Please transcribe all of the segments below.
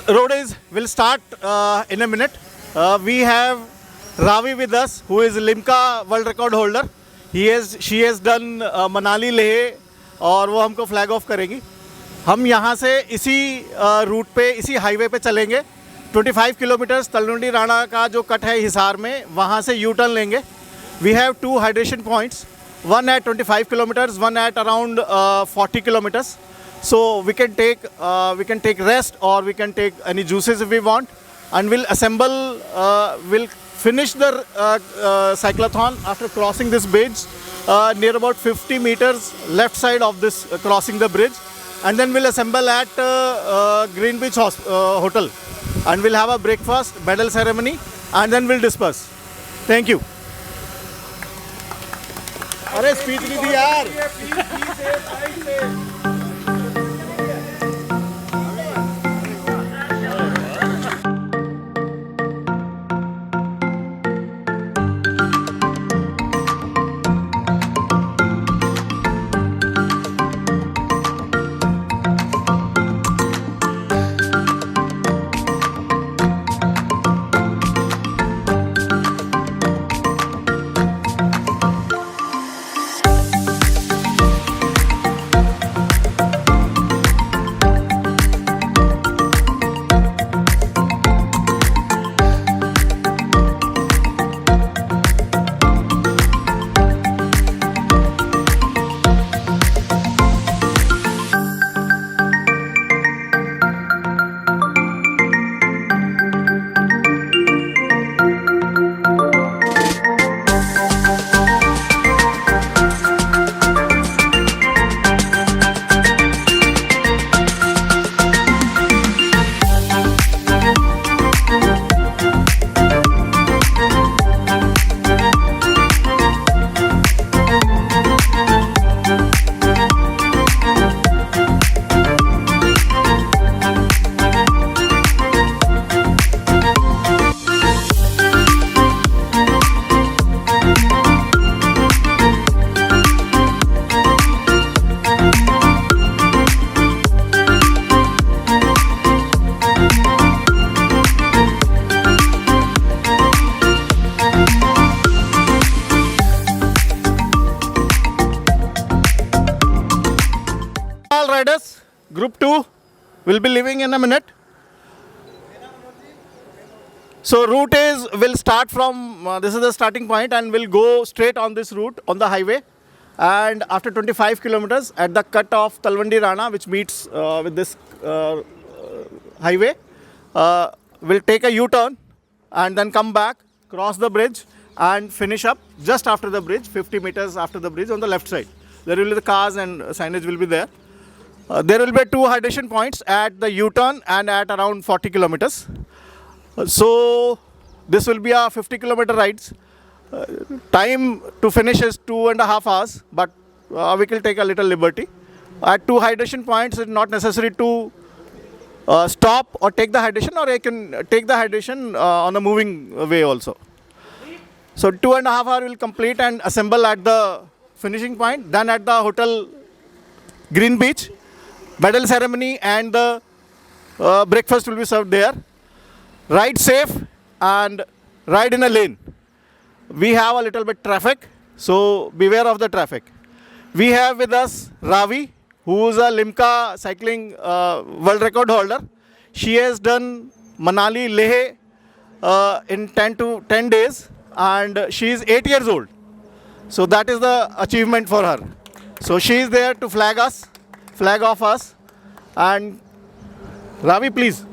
will start in a minute. We have Ravi with us, who is Limca world record holder. She has done Manali Leh, और वो हमको flag of करेगी. हम यहाँ से इसी रूट पे, इसी हाईवे पे चलेंगे. 25 किलोमीटर्स तलवंडी राणा का जो कट है हिसार में, वहाँ से यू टर्न लेंगे. We have 2 hydration points, one at 25 kilometers, one at around 40 kilometers. So we can take rest, or we can take any juices if we want, and we'll assemble. We'll finish the cyclothon after crossing this bridge near about 50 meters left side of this crossing the bridge, and then we'll assemble at Green Beach Hotel, and we'll have a breakfast, medal ceremony, and then we'll disperse. Thank you. अरे speech नहीं दी यार. Riders, group 2 will be leaving in a minute. So route will start from this is the starting point, and we'll go straight on this route on the highway, and after 25 kilometers at the cut of Talwandi Rana, which meets with this highway, we'll take a U-turn and then come back, cross the bridge, and finish up just after the bridge, 50 meters after the bridge on the left side. There will be the cars and signage will be there. There will be 2 hydration points at the U-turn and at around 40 kilometers. So this will be a 50-kilometer rides. Time to finish is 2.5 hours, but we will take a little liberty. At 2 hydration points, it's not necessary to stop or take the hydration, or you can take the hydration on a moving way also. So 2.5 hours will complete and assemble at the finishing point. Then at the hotel Green Beach, medal ceremony and the breakfast will be served there. Ride safe and ride in a lane. We have a little bit traffic, so beware of the traffic. We have with us Ravi, who is a Limca cycling world record holder. She has done Manali Leh in 10 days, and she is 8 years old. So that is the achievement for her. So she is there to flag off us. And Ravi, please.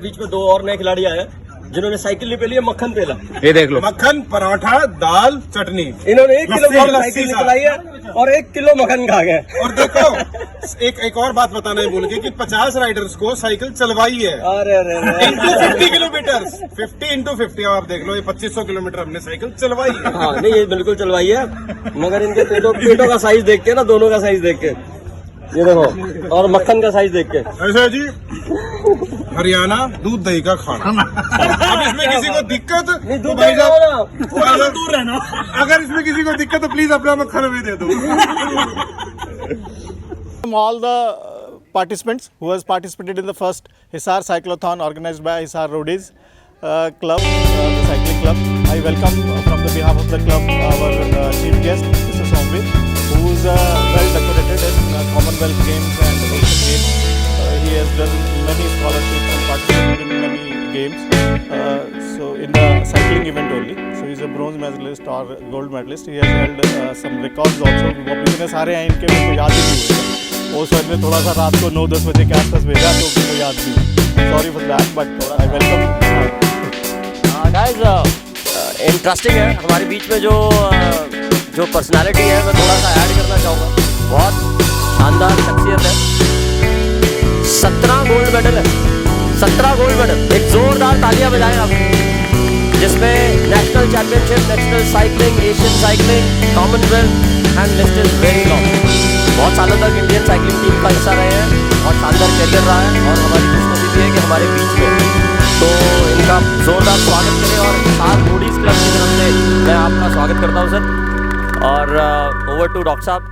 बीच में 2 और नए खिलाड़ी आए हैं जिन्होंने cycle नहीं पेली है, मक्खन पेला। ये देख लो, मक्खन, पराठा, दाल, चटनी। इन्होंने 1 किलो लस्सी, साइकिल लस्सी निकलाई है और 1 किलो मक्खन खा गए। और देखो एक और बात बताना ही भूल गए कि 50 राइडर्स को साइकिल चलवाई है अरे अरे अरे। Into 50 kilometre, 50 into 50। आप देख लो, ये 2500 किलोमीटर हमने साइकिल चलवाई है। हाँ नहीं, ये बिल्कुल चलवाई है, मगर इनके पेटों का साइज देख के ना, दोनों का साइज देख के, ये देखो, और मक्खन का साइज देख के। ऐसा जी हरियाणा दूध दही का खाना। अब इसमें किसी को दिक्कत नहीं, तो दूध भाई दही साहब, थोड़ा सा दूर रहना। अगर इसमें किसी को दिक्कत तो प्लीज अपना मक्खन भी दे दो। All the participants who has participated in the first Hisar Cyclothon organized by Hisar Roadies Club, the cycling club. I welcome from the behalf of the club our chief guest, Mr. Somvir, who is well decorated in Commonwealth Games and Asian Games. He has done many scholarships and participated in many games. So in the cycling event only. So he is a bronze medalist or gold medalist. He has held some records also. वो इतने सारे हैं इनके, मेरे को याद ही नहीं हुए। वो सर ने थोड़ा सा रात को 9-10 बजे के आसपास भेजा तो मुझे याद नहीं। Sorry for that, but I welcome. Guys, interesting है हमारे बीच में जो पर्सनालिटी है, मैं थोड़ा सा ऐड करना चाहूँगा। बहुत शानदार शख्सियत है, 17 गोल्ड मेडल है, 17 गोल्ड मेडल। एक जोरदार तालियां बजाएं आप, जिसमें national championship, national cycling, Asian cycling, Commonwealth and list is very long. बहुत सालों तक इंडियन साइकिलिंग टीम का हिस्सा रहे हैं और शानदार करियर रहा है, और हमारी खुशनसीबी है कि हमारे बीच में, तो इनका जोरदार स्वागत करें। और हिसार रोडीज क्लब की तरफ से मैं आपका स्वागत करता हूं सर। और ओवर टू डॉक्टर साहब।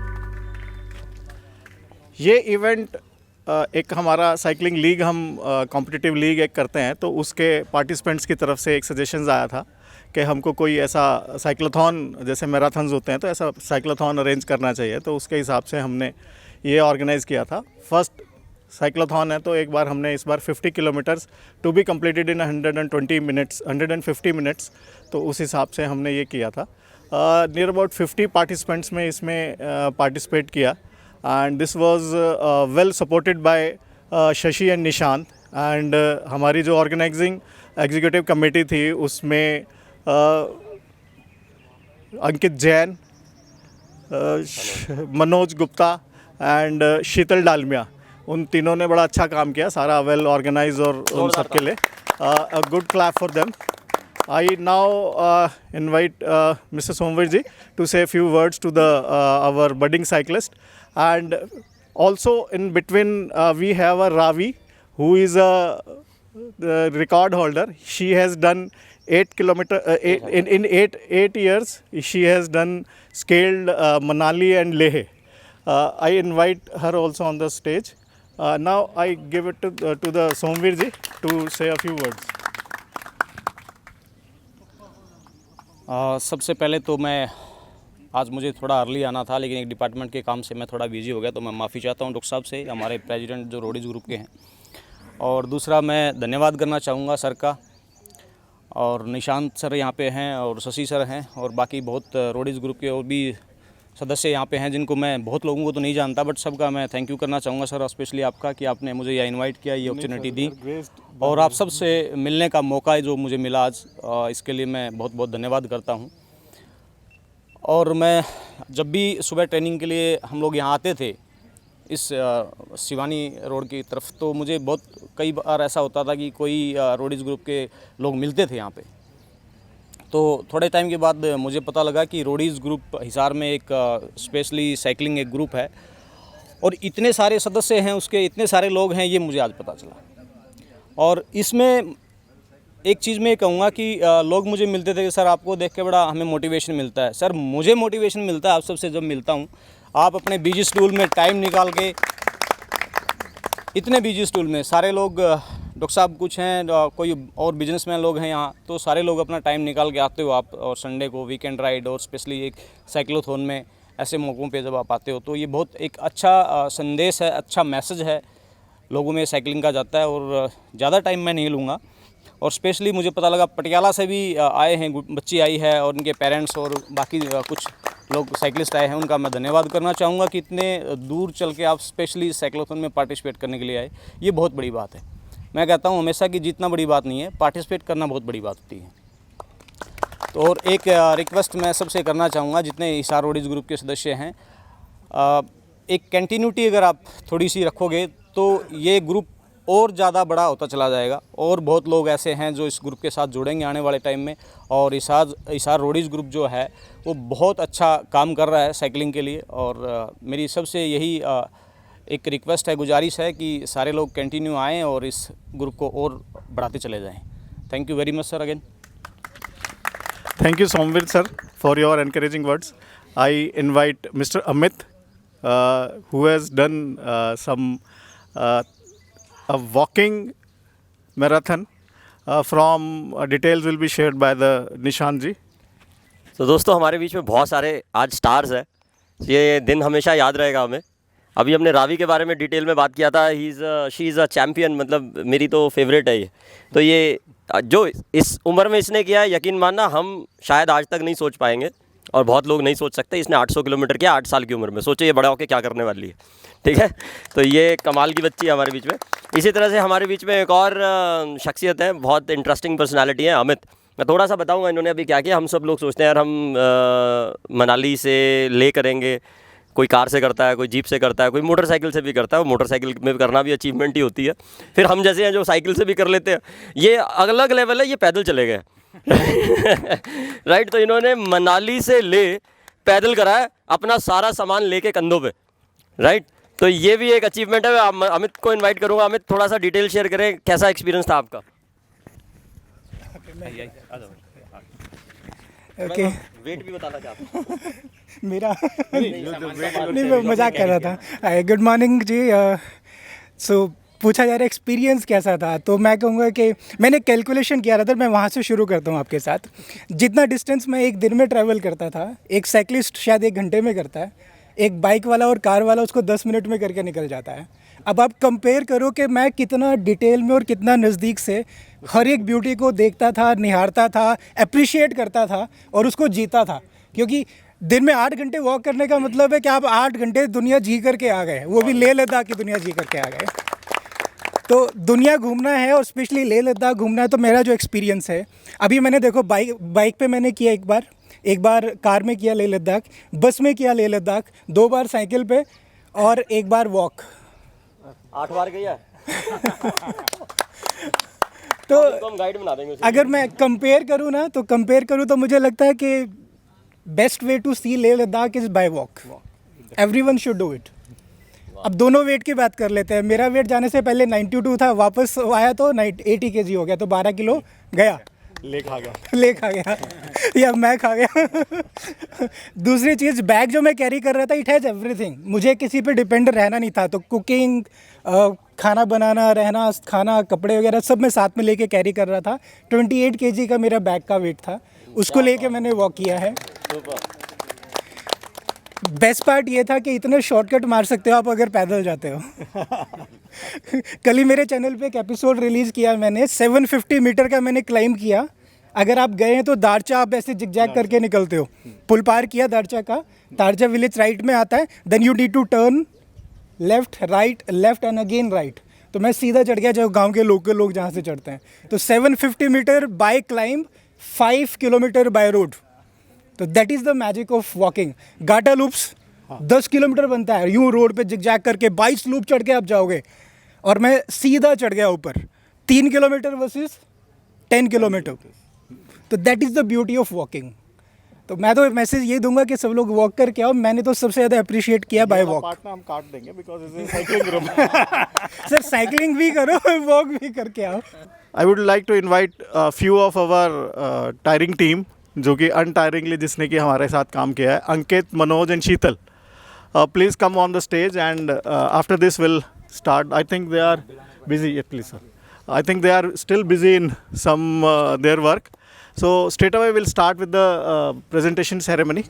ये इवेंट एक हमारा साइकिलिंग लीग, हम कॉम्पिटिटिव लीग एक करते हैं, तो उसके पार्टिसिपेंट्स की तरफ से एक सजेशंस आया था कि हमको कोई ऐसा साइक्लोथॉन, जैसे मैराथन्स होते हैं तो ऐसा साइक्लोथॉन अरेंज करना चाहिए, तो उसके हिसाब से हमने ये ऑर्गेनाइज़ किया था। फर्स्ट साइक्लोथॉन है, तो एक बार हमने इस बार 50 kilometres to be completed in 120 minutes, 150 minutes, तो उस हिसाब से हमने ये किया था। नियर अबाउट 50 पार्टिसिपेंट्स में इसमें पार्टिसिपेट किया, and this was well supported by Shashi and Nishant, and हमारी जो ऑर्गेनाइजिंग एग्जीक्यूटिव कमेटी थी उसमें अंकित जैन, मनोज गुप्ता एंड शीतल डालमिया, उन तीनों ने बड़ा अच्छा काम किया, सारा वेल ऑर्गेनाइज, और उन सब के लिए a good clap for them. I now invite Mr. Somvir ji to say a few words to our budding cyclist, and also in between we have a Ravi who is the record holder. She has done 8 kilometer in 8 years. She has done scaled Manali and Leh. I invite her also on the stage. Now I give it to the Somvir ji to say a few words. सबसे पहले तो मैं, आज मुझे थोड़ा early आना था, लेकिन एक डिपार्टमेंट के काम से मैं थोड़ा बिजी हो गया, तो मैं माफ़ी चाहता हूँ डॉक्टर साहब से, हमारे प्रेसिडेंट जो रोडीज ग्रुप के हैं। और दूसरा मैं धन्यवाद करना चाहूँगा सर का, और निशांत सर यहाँ पे हैं, और शशि सर हैं, और बाकी बहुत रोडीज ग्रुप के और भी सदस्य यहाँ पे हैं, जिनको मैं बहुत लोगों को तो नहीं जानता, बट सबका मैं थैंक यू करना चाहूँगा सर, स्पेशली आपका, कि आपने मुझे यह इनवाइट किया, ये अपॉर्चुनिटी दी, और आप सबसे मिलने का मौका जो मुझे मिला आज, इसके लिए मैं बहुत बहुत धन्यवाद करता हूँ। और मैं जब भी सुबह ट्रेनिंग के लिए हम लोग यहाँ आते थे इस शिवानी रोड की तरफ, तो मुझे बहुत कई बार ऐसा होता था कि कोई रोडीज ग्रुप के लोग मिलते थे यहाँ पे। तो थोड़े टाइम के बाद मुझे पता लगा कि रोडीज ग्रुप हिसार में एक स्पेशली साइकिलिंग एक ग्रुप है, और इतने सारे सदस्य हैं उसके, इतने सारे लोग हैं, ये मुझे आज पता चला। और इसमें एक चीज़ मैं कहूँगा कि लोग मुझे मिलते थे कि सर आपको देख के बड़ा हमें मोटिवेशन मिलता है। सर मुझे मोटिवेशन मिलता है आप सबसे जब मिलता हूँ, आप अपने बिजी शेड्यूल में टाइम निकाल के, इतने बिजी शेड्यूल में सारे लोग, डॉक्टर साहब कुछ हैं, कोई और बिजनेसमैन लोग हैं यहाँ, तो सारे लोग अपना टाइम निकाल के आते हो आप, और संडे को वीकेंड राइड, और स्पेशली एक साइक्लोथॉन में ऐसे मौक़ों पे जब आप आते हो, तो ये बहुत एक अच्छा संदेश है, अच्छा मैसेज है लोगों में साइकिलिंग का जाता है। और ज़्यादा टाइम मैं नहीं लूँगा। और स्पेशली मुझे पता लगा पटियाला से भी आए हैं, बच्ची आई है, और उनके पेरेंट्स और बाकी कुछ लोग साइकिलिस्ट आए हैं, उनका मैं धन्यवाद करना चाहूँगा कि इतने दूर चल के आप स्पेशली साइक्लोथॉन में पार्टिसिपेट करने के लिए आए, ये बहुत बड़ी बात है। मैं कहता हूँ हमेशा कि जीतना बड़ी बात नहीं है, पार्टिसिपेट करना बहुत बड़ी बात होती है। तो और एक रिक्वेस्ट मैं सबसे करना चाहूँगा, जितने हिसार रोडीज़ ग्रुप के सदस्य हैं, एक कंटिन्यूटी अगर आप थोड़ी सी रखोगे तो ये ग्रुप और ज़्यादा बड़ा होता चला जाएगा, और बहुत लोग ऐसे हैं जो इस ग्रुप के साथ जुड़ेंगे आने वाले टाइम में। और हिसार रोडीज़ ग्रुप जो है वो बहुत अच्छा काम कर रहा है साइकिलिंग के लिए। और मेरी सबसे यही एक रिक्वेस्ट है, गुजारिश है कि सारे लोग कंटिन्यू आएँ और इस ग्रुप को और बढ़ाते चले जाएँ। Thank you very much sir again. Thank you, Somvir sir, for your encouraging words. I invite Mr. Amit, who has done a walking marathon. From details will be shared by the Nishan ji. तो दोस्तों हमारे बीच में बहुत सारे आज stars हैं, ये दिन हमेशा याद रहेगा हमें। अभी हमने रावी के बारे में डिटेल में बात किया था, शी इज़ अ चैम्पियन, मतलब मेरी तो फेवरेट है ये। तो ये जो इस उम्र में इसने किया है, यकीन मानना हम शायद आज तक नहीं सोच पाएंगे, और बहुत लोग नहीं सोच सकते। इसने 800 किलोमीटर किया 8 साल की उम्र में, सोचो ये बड़ा होकर क्या करने वाली है, ठीक है। तो ये कमाल की बच्ची है हमारे बीच में। इसी तरह से हमारे बीच में एक और शख्सियत है, बहुत इंटरेस्टिंग पर्सनालिटी है, अमित। मैं थोड़ा सा बताऊंगा इन्होंने अभी क्या किया। हम सब लोग सोचते हैं यार हम मनाली से ले करेंगे, कोई कार से करता है, कोई जीप से करता है, कोई मोटरसाइकिल से भी करता है। मोटरसाइकिल में करना भी अचीवमेंट ही होती है। फिर हम जैसे हैं जो साइकिल से भी कर लेते हैं, ये अलग लेवल है, ये पैदल चले गए राइट। तो इन्होंने मनाली से ले पैदल करा है, अपना सारा सामान लेके कंधों पे, राइट। तो ये भी एक अचीवमेंट है। अमित को इनवाइट करूँगा। अमित थोड़ा सा डिटेल शेयर करें, कैसा एक्सपीरियंस था आपका? ओके वेट भी बताना चाहता मेरा नहीं, मैं मजाक कर रहा था। गुड मॉर्निंग जी। सो पूछा जा रहा है एक्सपीरियंस कैसा था, तो मैं कहूँगा कि मैंने कैलकुलेशन किया रहा था। मैं वहाँ से शुरू करता हूँ आपके साथ। जितना डिस्टेंस मैं एक दिन में ट्रैवल करता था, एक साइकिलिस्ट शायद 1 घंटे में करता है, एक बाइक वाला और कार वाला उसको 10 मिनट में करके निकल जाता है। अब आप कंपेयर करो कि मैं कितना डिटेल में और कितना नज़दीक से हर एक ब्यूटी को देखता था, निहारता था, अप्रिशिएट करता था और उसको जीता था। क्योंकि दिन में 8 घंटे वॉक करने का मतलब है कि आप 8 घंटे दुनिया जी करके आ गए, वो भी लेह लद्दाख की दुनिया जी करके आ गए। तो दुनिया घूमना है और स्पेशली लेह लद्दाख घूमना है। तो मेरा जो एक्सपीरियंस है, अभी मैंने देखो बाइक पे मैंने किया एक बार कार में किया लेह लद्दाख, बस में किया लेह लद्दाख, 2 बार साइकिल पे और 1 बार वॉक। 8 बार गया तो हम गाइड बना देंगे। अगर मैं कंपेयर करूँ तो मुझे लगता है कि best way to see Leh Ladakh is by walk. Everyone should do it. अब दोनों वेट की बात कर लेते हैं। मेरा वेट जाने से पहले 92 था, वापस आया तो 80 kg हो गया, तो 12 किलो गया। ले खा गया या मैं खा गया। दूसरी चीज़, बैग जो मैं कैरी कर रहा था, इट हैज़ एवरीथिंग। मुझे किसी पे डिपेंड रहना नहीं था। तो कुकिंग, खाना बनाना, रहना, खाना, कपड़े वगैरह सब मैं साथ में लेके कैरी कर रहा था। 28 kg का मेरा बैग का वेट था, उसको लेके मैंने वॉक किया है। बेस्ट पार्ट ये था कि इतने शॉर्टकट मार सकते हो आप अगर पैदल जाते हो। कल ही मेरे चैनल पे एक एपिसोड रिलीज़ किया मैंने, 750 मीटर का मैंने क्लाइम किया। अगर आप गए हैं तो दारचा आप ऐसे जिगजैग करके निकलते हो। पुल पार किया दारचा का, दारचा विलेज राइट में आता है, then you need to turn left right left and again right. तो मैं सीधा चढ़ गया जो गांव के लोकल लोग जहाँ से चढ़ते हैं। तो 750 metre by climb, 5 kilometre by road. तो that is the magic of walking. Gata loops 10 kilometre बनता है, यूँ रोड पे जिगजैग करके 22 लूप चढ़ के आप जाओगे, और मैं सीधा चढ़ गया ऊपर 3 किलोमीटर वर्सेस 10 किलोमीटर। तो that is the beauty of walking. तो मैं तो मैसेज ये दूंगा कि सब लोग वॉक करके आओ। मैंने तो सबसे ज़्यादा अप्रिशिएट किया बाय वॉक। पार्ट में हम काट देंगे because is cycling group. Sir cycling भी करो, वॉक भी करके आओ। I would like to invite few of our tiring team, जो कि अनटायरिंगली जिसने कि हमारे साथ काम किया है, Ankit, Manoj and Sheetal. Please come on the stage and after this will start. I think they are busy, please sir. I think they are still busy in some their work. So straight away we'll start with the presentation ceremony.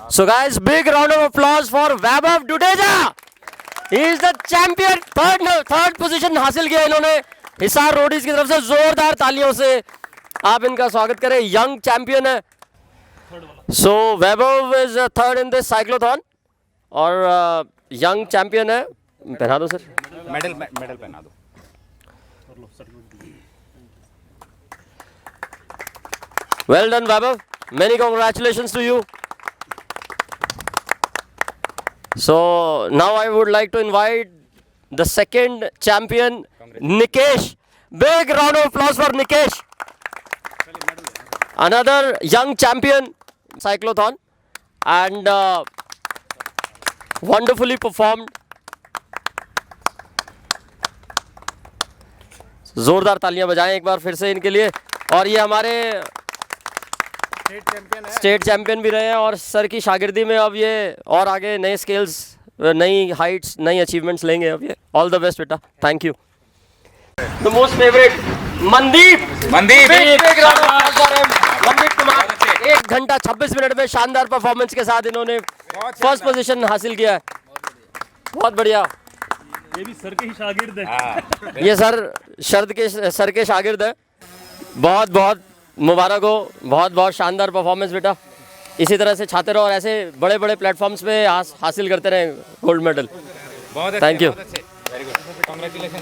So guys, big round of applause for Vaibhav Dudeja. He is the champion. Third position हासिल किया इन्होंने Hisar Roadies की तरफ से। जोरदार तालियों से आप इनका स्वागत करें। यंग चैंपियन है। So Vaibhav is third in this cyclotron और यंग चैंपियन है। पहना दो सर, मेडल पहना दो। Well done, Vaibhav. Many congratulations to you. So now I would like to invite the second champion, Nikesh. Big round of applause for Nikesh. Another young champion, cyclothon, and wonderfully performed. जोरदार तालियां बजाएं एक बार फिर से इनके लिए। और ये हमारे स्टेट चैंपियन भी रहे हैं और सर की शागिर्दी में अब ये और आगे नए स्केल्स, नई हाइट्स, नई अचीवमेंट्स लेंगे अब ये। ऑल द बेस्ट बेटा, thank you. The most favourite Mandeep Kumar, 1 घंटा 26 मिनट में शानदार परफॉर्मेंस के साथ इन्होंने फर्स्ट पोजीशन हासिल किया है। बहुत बढ़िया। ये भी सर के ही शागिर्द है। ये सर के शागिर्द है। बहुत बहुत मुबारक हो, बहुत बहुत शानदार परफॉर्मेंस बेटा। इसी तरह से छाते रहो और ऐसे बड़े बड़े प्लेटफॉर्म्स पे हासिल करते रहें gold medal. Thank you. Very good, congratulation.